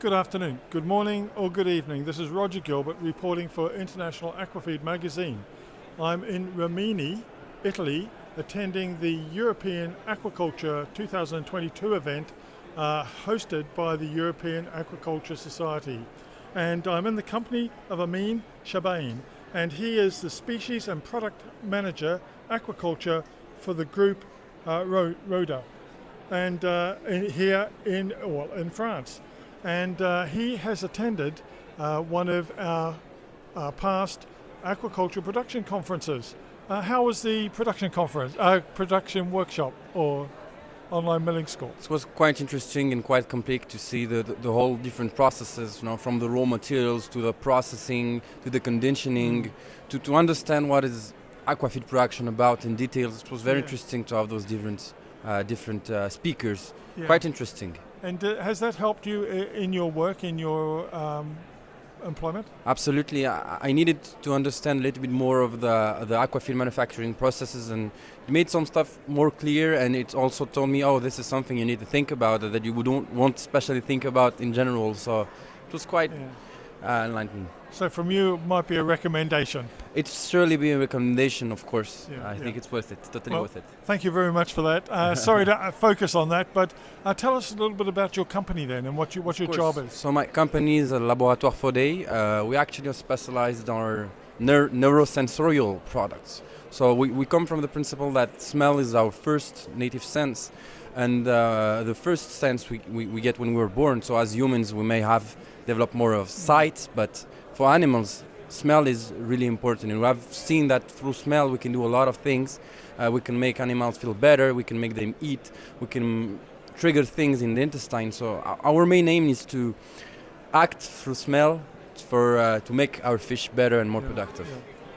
Good afternoon, good morning or good evening. This is Roger Gilbert reporting for International Aquafeed magazine. I'm in Rimini, Italy, attending the European Aquaculture 2022 event hosted by the European Aquaculture Society. And I'm in the company of Amine Chaabane, and he is the Species and Product Manager Aquaculture for the Groupe Rhodé, and here in France. And he has attended one of our past aquaculture production conferences. How was the production conference, production workshop or online milling school? It was quite interesting and quite complete to see the whole different processes, from the raw materials to the processing to the conditioning, to understand what is aquafeed production about in details. It was very interesting to have those different speakers. Yeah. Quite interesting. And has that helped you in your work, in your employment? Absolutely. I needed to understand a little bit more of the aquafeed manufacturing processes, and it made some stuff more clear, and it also told me, this is something you need to think about that you won't especially think about in general. So it was quite enlightening. So from you, it might be a recommendation. It's surely be a recommendation, of course. I think it's worth it, totally worth it. Thank you very much for that. Sorry to focus on that, but tell us a little bit about your company then and what your job is. So my company is a Laboratoire Rhodé. We actually are specialized on our neurosensorial products. So we come from the principle that smell is our first native sense, and the first sense we get when we're born. So as humans, we may have developed more of sight, but for animals, smell is really important, and we have seen that through smell we can do a lot of things. We can make animals feel better, we can make them eat, we can trigger things in the intestines. So our main aim is to act through smell to make our fish better and more productive.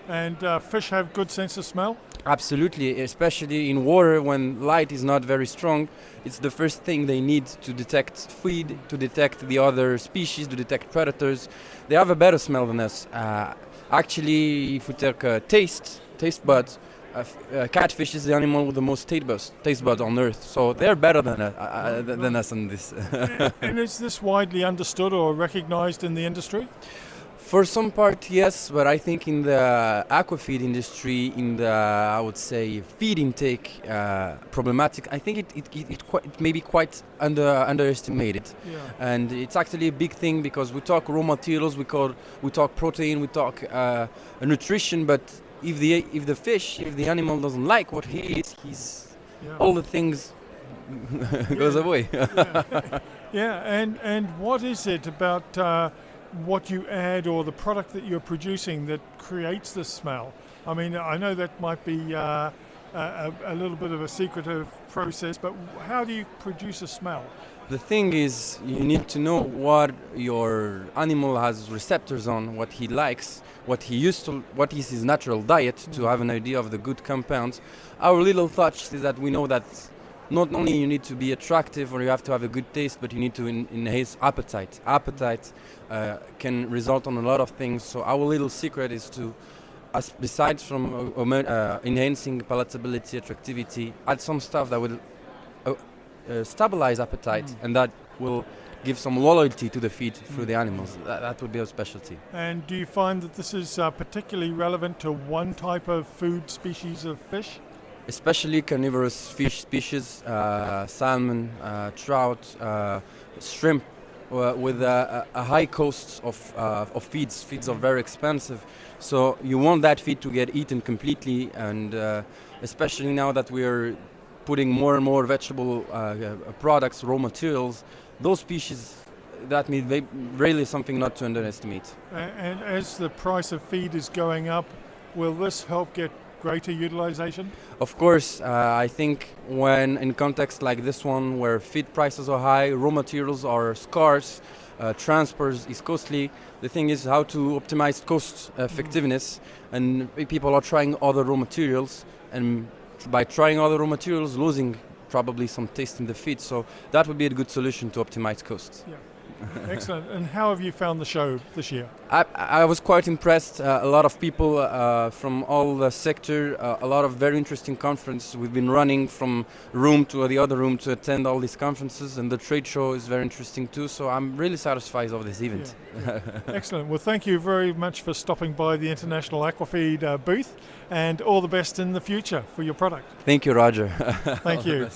And fish have good sense of smell? Absolutely, especially in water when light is not very strong. It's the first thing they need to detect feed, to detect the other species, to detect predators. They have a better smell than us. Actually, if we take taste buds, catfish is the animal with the most taste buds on Earth. So they're better than us on this. And is this widely understood or recognized in the industry? For some part, yes, but I think in the aquafeed industry, in the, I would say, feed intake problematic, I think it may be quite underestimated. Yeah. And it's actually a big thing because we talk raw materials, we talk protein, we talk nutrition, but if the animal doesn't like what he eats, all the things goes away. And what is it about what you add or the product that you're producing that creates the smell? I mean, I know that might be a little bit of a secretive process, but how do you produce a smell? The thing is, you need to know what your animal has receptors on, what he likes, what is his natural diet, to have an idea of the good compounds. Our little touch is that we know that not only you need to be attractive or you have to have a good taste, but you need to enhance appetite. Appetite can result on a lot of things. So our little secret is to, besides from enhancing palatability, attractivity, add some stuff that will stabilize appetite, and that will give some loyalty to the feed through the animals. That would be a specialty. And do you find that this is particularly relevant to one type of food species of fish? Especially carnivorous fish species, salmon, trout, shrimp, with a high cost of feeds. Feeds are very expensive, so you want that feed to get eaten completely, and especially now that we are putting more and more vegetable products, raw materials, those species, that means really something not to underestimate. And as the price of feed is going up, will this help get greater utilization? Of course, I think when in context like this one, where feed prices are high, raw materials are scarce, transport is costly, the thing is how to optimize cost effectiveness, and people are trying other raw materials, and by trying other raw materials, losing probably some taste in the feed. So that would be a good solution to optimize costs. Yeah. Excellent. And how have you found the show this year? I was quite impressed. A lot of people from all the sector, a lot of very interesting conferences. We've been running from room to the other room to attend all these conferences, and the trade show is very interesting too. So I'm really satisfied of this event. Yeah. Excellent. Well, thank you very much for stopping by the International Aquafeed booth, and all the best in the future for your product. Thank you, Roger. Thank you.